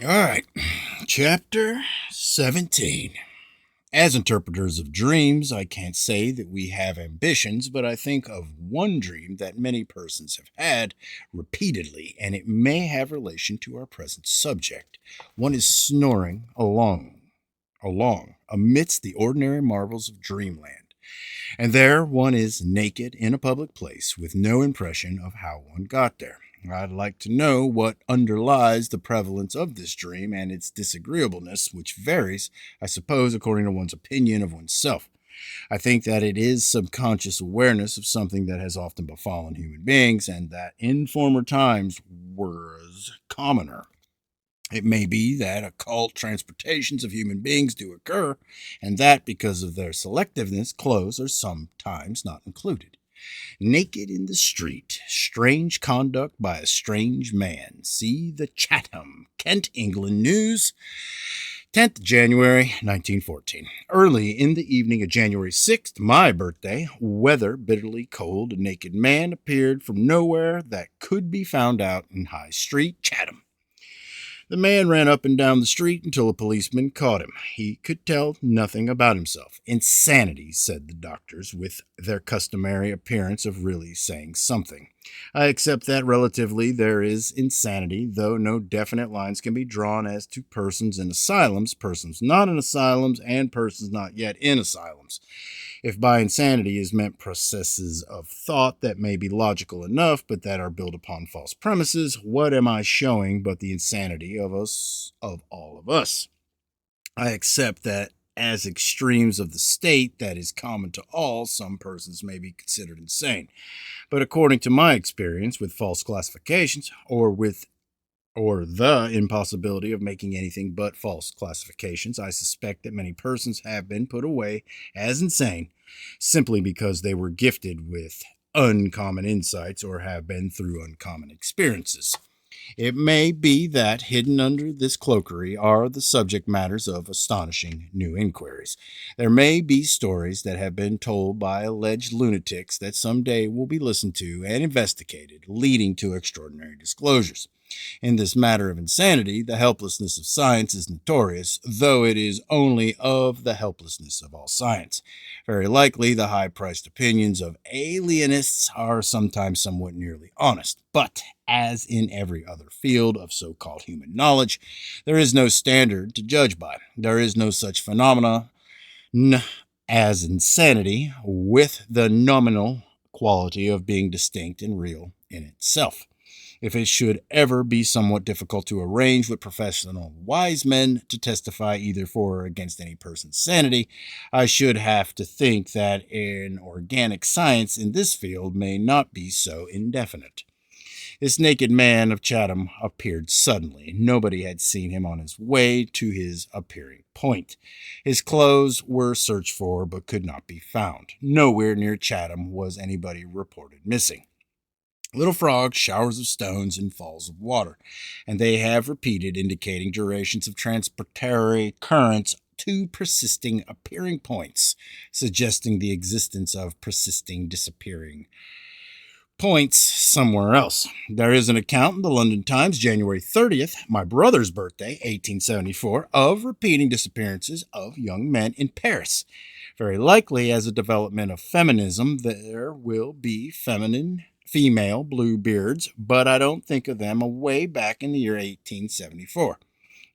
All right, chapter 17. As interpreters of dreams, I can't say that we have ambitions, but I think of one dream that many persons have had repeatedly, and it may have relation to our present subject. One is snoring along amidst the ordinary marvels of dreamland, and there one is naked in a public place with no impression of how one got there. I'd like to know what underlies the prevalence of this dream and its disagreeableness, which varies, I suppose, according to one's opinion of oneself. I think that it is subconscious awareness of something that has often befallen human beings and that in former times was commoner. It may be that occult transportations of human beings do occur, and that because of their selectiveness, clothes are sometimes not included. Naked in the street, strange conduct by a strange man. See the Chatham, Kent, England News, 10th January 1914. Early in the evening of January 6th, my birthday, weather bitterly cold, a naked man appeared from nowhere that could be found out in High Street, Chatham. The man ran up and down the street until a policeman caught him. He could tell nothing about himself. Insanity, said the doctors, with their customary appearance of really saying something. I accept that relatively there is insanity, though no definite lines can be drawn as to persons in asylums, persons not in asylums, and persons not yet in asylums. If by insanity is meant processes of thought that may be logical enough, but that are built upon false premises, what am I showing but the insanity of us, of all of us? I accept that as extremes of the state that is common to all, some persons may be considered insane. But according to my experience with false classifications, or the impossibility of making anything but false classifications, I suspect that many persons have been put away as insane simply because they were gifted with uncommon insights or have been through uncommon experiences. It may be that hidden under this cloakery are the subject matters of astonishing new inquiries. There may be stories that have been told by alleged lunatics that some day will be listened to and investigated, leading to extraordinary disclosures. In this matter of insanity, the helplessness of science is notorious, though it is only of the helplessness of all science. Very likely, the high priced opinions of alienists are sometimes somewhat nearly honest, but as in every other field of so called human knowledge, there is no standard to judge by. There is no such phenomena as insanity with the nominal quality of being distinct and real in itself. If it should ever be somewhat difficult to arrange with professional wise men to testify either for or against any person's sanity, I should have to think that an organic science in this field may not be so indefinite. This naked man of Chatham appeared suddenly. Nobody had seen him on his way to his appearing point. His clothes were searched for but could not be found. Nowhere near Chatham was anybody reported missing. Little frogs, showers of stones, and falls of water, and they have repeated, indicating durations of transportary currents to persisting appearing points, suggesting the existence of persisting disappearing points somewhere else. There is an account in the London Times, January 30th, my brother's birthday, 1874, of repeating disappearances of young men in Paris. Very likely, as a development of feminism, there will be female Bluebeards, but I don't think of them away back in the year 1874.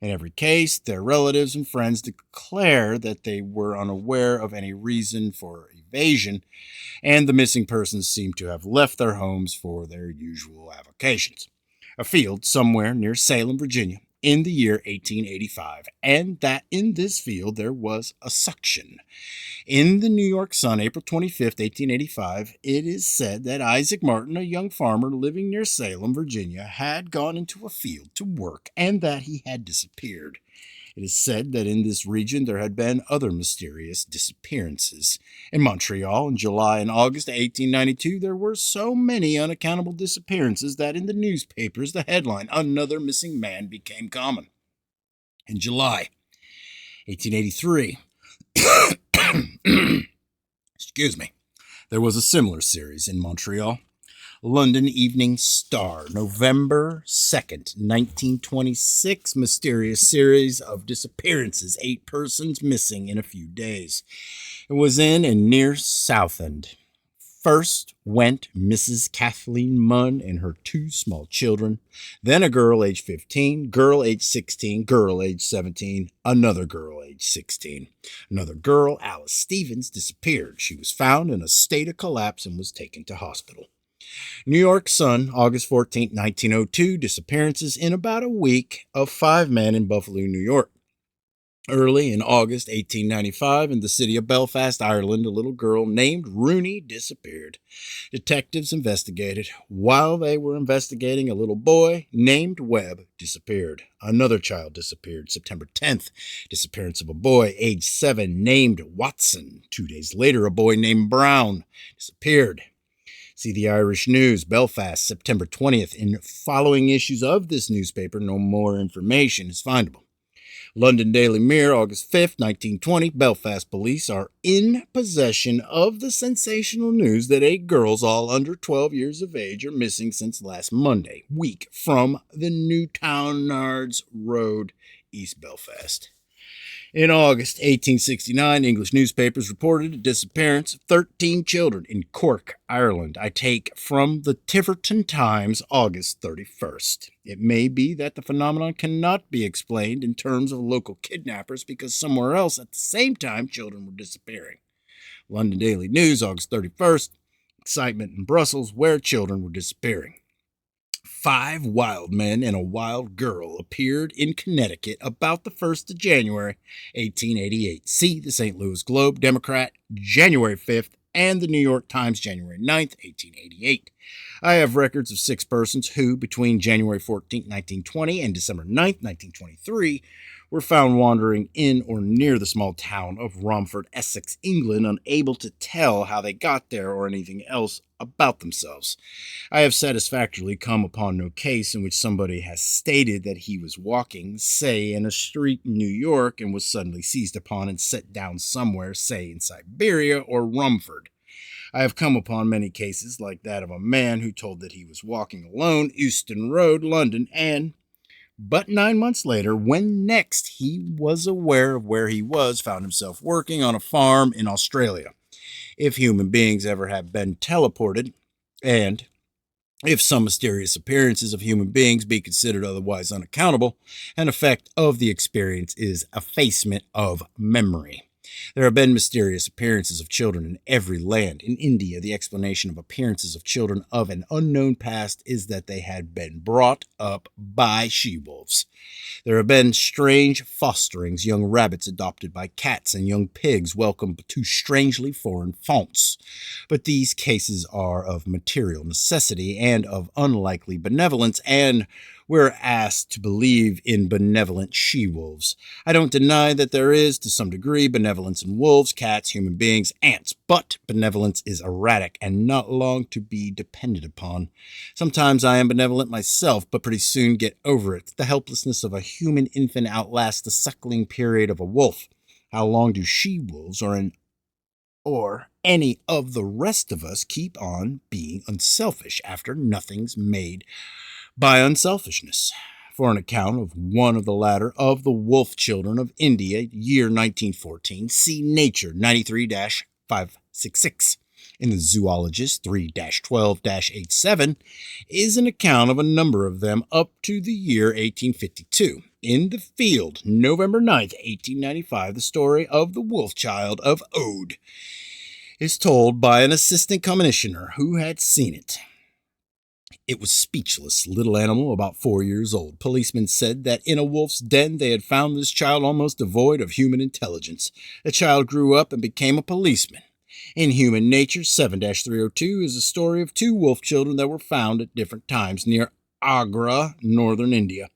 In every case, their relatives and friends declare that they were unaware of any reason for evasion, and the missing persons seem to have left their homes for their usual avocations. A field somewhere near Salem, Virginia, in the year 1885, and that in this field there was a suction. In the New York Sun, April 25th, 1885, it is said that Isaac Martin, a young farmer living near Salem, Virginia, had gone into a field to work and that he had disappeared. It is said that in this region there had been other mysterious disappearances. In Montreal, in July and August 1892, there were so many unaccountable disappearances that in the newspapers the headline, "Another Missing Man," became common. In July 1883, excuse me, there was a similar series in Montreal. London Evening Star, November 2nd, 1926. Mysterious series of disappearances. 8 persons missing in a few days. It was in and near Southend. First went Mrs. Kathleen Munn and her 2 small children, then a girl age 15, girl age 16, girl age 17, another girl age 16. Another girl, Alice Stevens, disappeared. She was found in a state of collapse and was taken to hospital. New York Sun, August 14, 1902, disappearances in about a week of 5 men in Buffalo, New York. Early in August 1895, in the city of Belfast, Ireland, a little girl named Rooney disappeared. Detectives investigated. While they were investigating, a little boy named Webb disappeared. Another child disappeared. September 10th, disappearance of a boy age 7 named Watson. 2 days later, a boy named Brown disappeared. See the Irish News, Belfast, September 20th. In following issues of this newspaper, no more information is findable. London Daily Mirror, August 5th, 1920, Belfast police are in possession of the sensational news that 8 girls, all under 12 years of age, are missing since last Monday week from the Newtownards Road, East Belfast. In August 1869, English newspapers reported the disappearance of 13 children in Cork, Ireland. I take from the Tiverton Times, August 31st. It may be that the phenomenon cannot be explained in terms of local kidnappers because somewhere else at the same time children were disappearing. London Daily News, August 31st. Excitement in Brussels where children were disappearing. 5 wild men and a wild girl appeared in Connecticut about the 1st of January, 1888. See the St. Louis Globe, Democrat, January 5th, and the New York Times, January 9th, 1888. I have records of 6 persons who, between January 14th, 1920 and December 9th, 1923, were found wandering in or near the small town of Romford, Essex, England, unable to tell how they got there or anything else about themselves. I have satisfactorily come upon no case in which somebody has stated that he was walking, say, in a street in New York and was suddenly seized upon and set down somewhere, say, in Siberia or Rumford. I have come upon many cases like that of a man who told that he was walking alone, Euston Road, London, and but 9 months later, when next he was aware of where he was, found himself working on a farm in Australia. If human beings ever have been teleported, and if some mysterious appearances of human beings be considered otherwise unaccountable, an effect of the experience is effacement of memory. There have been mysterious appearances of children in every land. In India, the explanation of appearances of children of an unknown past is that they had been brought up by she-wolves. There have been strange fosterings, young rabbits adopted by cats, and young pigs welcomed to strangely foreign fonts. But these cases are of material necessity and of unlikely benevolence, and we're asked to believe in benevolent she-wolves. I don't deny that there is, to some degree, benevolence in wolves, cats, human beings, ants, but benevolence is erratic and not long to be depended upon. Sometimes I am benevolent myself, but pretty soon get over it. The helplessness of a human infant outlasts the suckling period of a wolf. How long do she-wolves or any of the rest of us keep on being unselfish after nothing's made by unselfishness? For an account of one of the latter of the wolf children of India, year 1914, see Nature 93-566. In the Zoologist 3-12-87 is an account of a number of them up to the year 1852. In the Field, November 9th, 1895, the story of the wolf child of Ode is told by an assistant commissioner who had seen it. It was speechless, little animal about 4 years old. Policemen said that in a wolf's den they had found this child almost devoid of human intelligence. The child grew up and became a policeman. In Human Nature 7-302 is a story of 2 wolf children that were found at different times near Agra, northern India.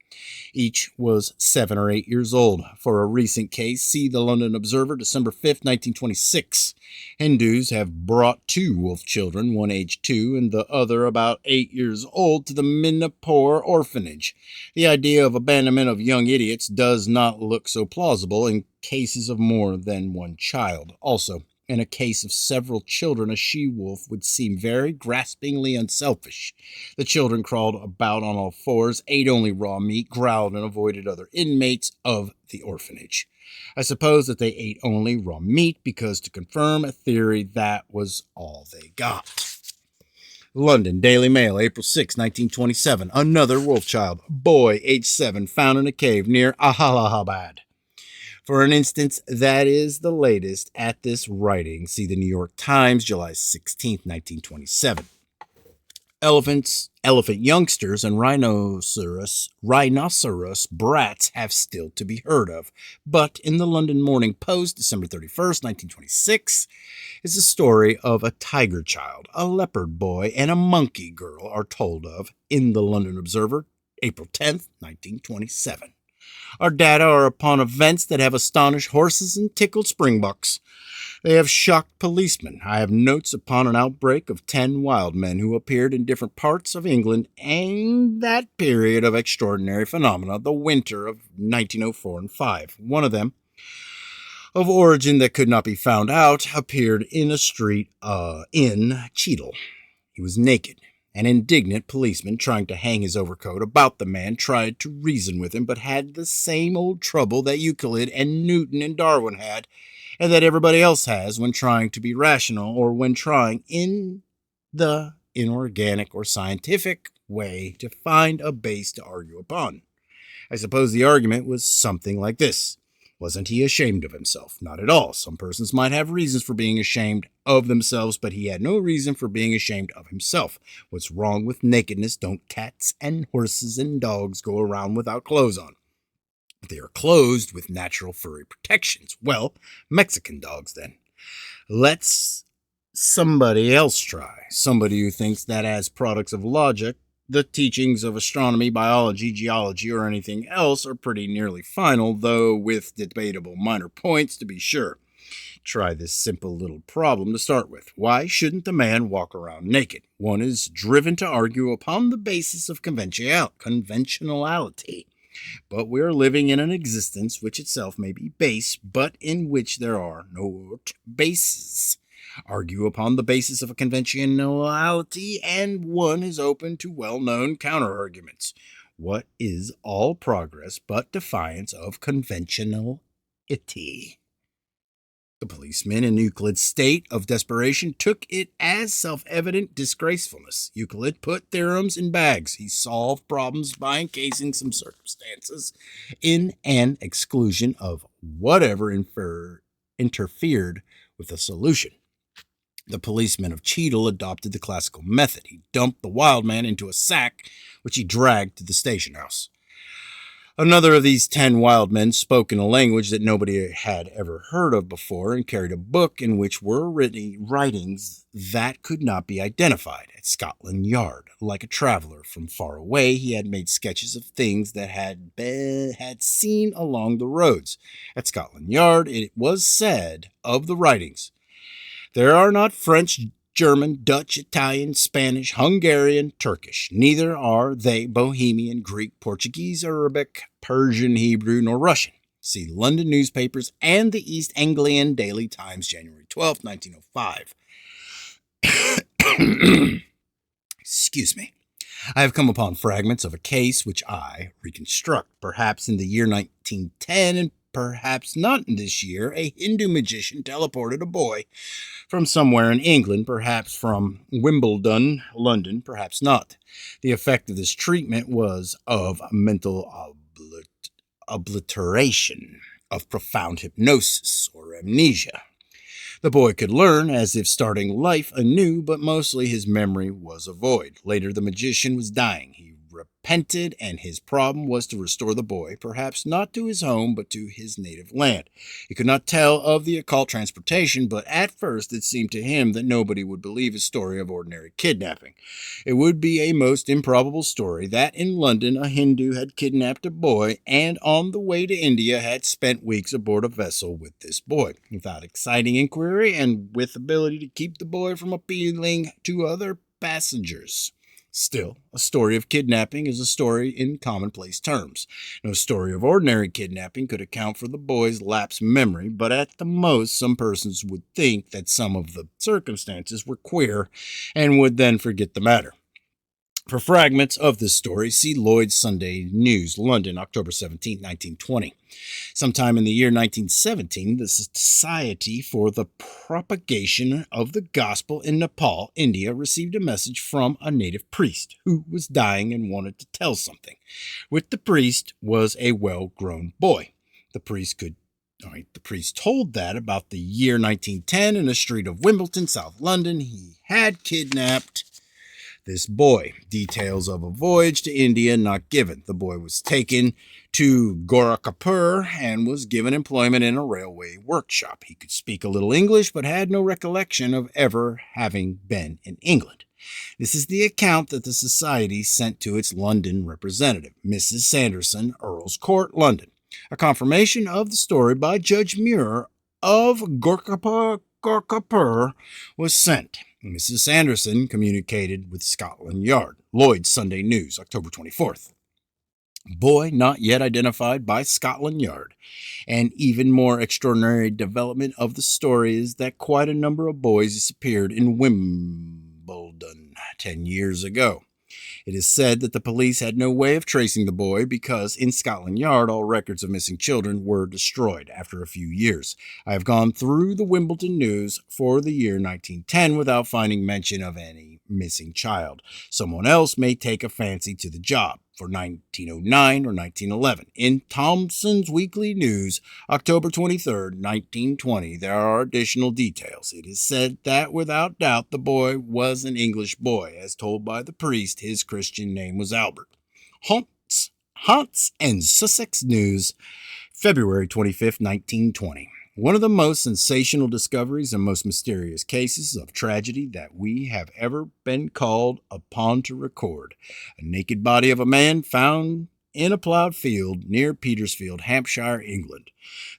Each was 7 or 8 years old. For a recent case, see the London Observer, December 5th, 1926. Hindus have brought 2 wolf children, one aged 2 and the other about 8 years old, to the Minnapore orphanage. The idea of abandonment of young idiots does not look so plausible in cases of more than one child. Also, In a case of several children, a she-wolf would seem very graspingly unselfish. The children crawled about on all fours, ate only raw meat, growled, and avoided other inmates of the orphanage. I suppose that they ate only raw meat because, to confirm a theory, that was all they got. London, Daily Mail, April 6, 1927. Another wolf child, boy, age 7, found in a cave near Allahabad. For an instance, that is the latest at this writing. See the New York Times, July 16, 1927. Elephant youngsters and rhinoceros brats have still to be heard of. But in the London Morning Post, December 31st, 1926, is the story of a tiger child, a leopard boy, and a monkey girl are told of in the London Observer, April 10th, 1927. Our data are upon events that have astonished horses and tickled springbucks. They have shocked policemen. I have notes upon an outbreak of 10 wild men who appeared in different parts of England in that period of extraordinary phenomena, the winter of 1904 and 5. One of them, of origin that could not be found out, appeared in a street in Cheadle. He was naked. An indignant policeman, trying to hang his overcoat about the man, tried to reason with him, but had the same old trouble that Euclid and Newton and Darwin had, and that everybody else has when trying to be rational or when trying in the inorganic or scientific way to find a base to argue upon. I suppose the argument was something like this. Wasn't he ashamed of himself? Not at all. Some persons might have reasons for being ashamed of themselves, but he had no reason for being ashamed of himself. What's wrong with nakedness? Don't cats and horses and dogs go around without clothes on? They are clothed with natural furry protections. Well, Mexican dogs then. Let's somebody else try. Somebody who thinks that as products of logic, the teachings of astronomy, biology, geology, or anything else are pretty nearly final, though with debatable minor points to be sure. Try this simple little problem to start with. Why shouldn't the man walk around naked? One is driven to argue upon the basis of conventionality. But we are living in an existence which itself may be base, but in which there are no bases. Argue upon the basis of a conventionality, and one is open to well-known counter-arguments. What is all progress but defiance of conventionality? The policemen in Euclid's state of desperation took it as self-evident disgracefulness. Euclid put theorems in bags. He solved problems by encasing some circumstances in an exclusion of whatever interfered with the solution. The policeman of Cheadle adopted the classical method. He dumped the wild man into a sack, which he dragged to the station house. Another of these 10 wild men spoke in a language that nobody had ever heard of before and carried a book in which were written writings that could not be identified. At Scotland Yard, like a traveler from far away, he had made sketches of things that had seen along the roads. At Scotland Yard, it was said of the writings, "There are not French, German, Dutch, Italian, Spanish, Hungarian, Turkish. Neither are they Bohemian, Greek, Portuguese, Arabic, Persian, Hebrew, nor Russian." See London newspapers and the East Anglian Daily Times, January 12, 1905. Excuse me. I have come upon fragments of a case which I reconstruct, perhaps in the year 1910 and perhaps not in this year. A Hindu magician teleported a boy from somewhere in England, perhaps from Wimbledon, London, perhaps not. The effect of this treatment was of mental obliteration, of profound hypnosis or amnesia. The boy could learn as if starting life anew, but mostly his memory was a void. Later, the magician was dying. He repented, and his problem was to restore the boy, perhaps not to his home, but to his native land. He could not tell of the occult transportation, but at first it seemed to him that nobody would believe his story of ordinary kidnapping. It would be a most improbable story that in London a Hindu had kidnapped a boy and on the way to India had spent weeks aboard a vessel with this boy. Without exciting inquiry and with ability to keep the boy from appealing to other passengers. Still, a story of kidnapping is a story in commonplace terms. No story of ordinary kidnapping could account for the boy's lapsed memory, but at the most, some persons would think that some of the circumstances were queer and would then forget the matter. For fragments of this story, see Lloyd's Sunday News, London, October 17, 1920. Sometime in the year 1917, the Society for the Propagation of the Gospel in Nepal, India, received a message from a native priest who was dying and wanted to tell something. With the priest was a well-grown boy. The priest told that about the year 1910 in a street of Wimbledon, South London, he had kidnapped this boy. Details of a voyage to India not given. The boy was taken to Gorakhpur and was given employment in a railway workshop. He could speak a little English, but had no recollection of ever having been in England. This is the account that the Society sent to its London representative, Mrs. Sanderson, Earl's Court, London. A confirmation of the story by Judge Muir of Gorakhpur was sent. Mrs. Sanderson communicated with Scotland Yard. Lloyd's Sunday News, October 24th. Boy not yet identified by Scotland Yard. An even more extraordinary development of the story is that quite a number of boys disappeared in Wimbledon 10 years ago. It is said that the police had no way of tracing the boy because in Scotland Yard all records of missing children were destroyed after a few years. I have gone through the Wimbledon news for the year 1910 without finding mention of any missing child. Someone else may take a fancy to the job for 1909 or 1911. In Thomson's Weekly News, October 23, 1920, there are additional details. It is said that without doubt the boy was an English boy. As told by the priest, his Christian name was Albert. Hants and Sussex News, February 25, 1920. One of the most sensational discoveries and most mysterious cases of tragedy that we have ever been called upon to record. A naked body of a man found in a plowed field near Petersfield, Hampshire, England.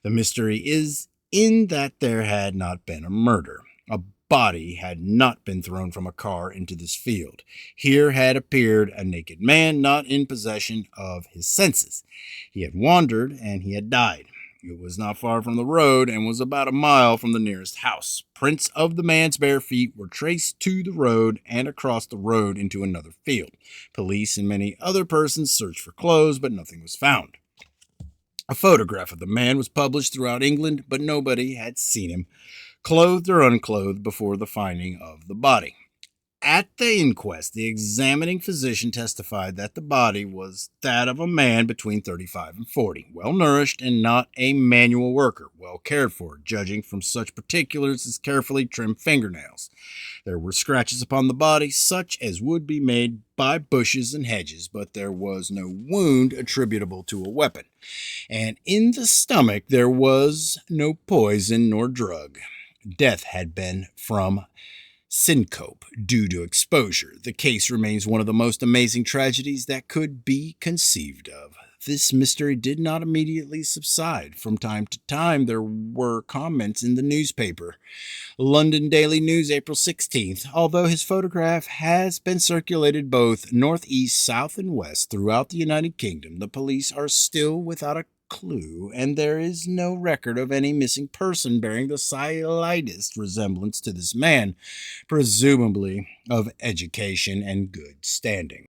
The mystery is in that there had not been a murder. A body had not been thrown from a car into this field. Here had appeared a naked man not in possession of his senses. He had wandered and he had died. It was not far from the road and was about a mile from the nearest house. Prints of the man's bare feet were traced to the road and across the road into another field. Police and many other persons searched for clothes, but nothing was found. A photograph of the man was published throughout England, but nobody had seen him, clothed or unclothed, before the finding of the body. At the inquest, the examining physician testified that the body was that of a man between 35 and 40, well-nourished and not a manual worker, well cared for, judging from such particulars as carefully trimmed fingernails. There were scratches upon the body, such as would be made by bushes and hedges, but there was no wound attributable to a weapon. And in the stomach there was no poison nor drug. Death had been from syncope due to exposure. The case remains one of the most amazing tragedies that could be conceived of. This mystery did not immediately subside. From time to time, there were comments in the newspaper. London Daily News, April 16th. Although his photograph has been circulated both northeast, south, and west throughout the United Kingdom, the police are still without a clue, and there is no record of any missing person bearing the slightest resemblance to this man, presumably of education and good standing.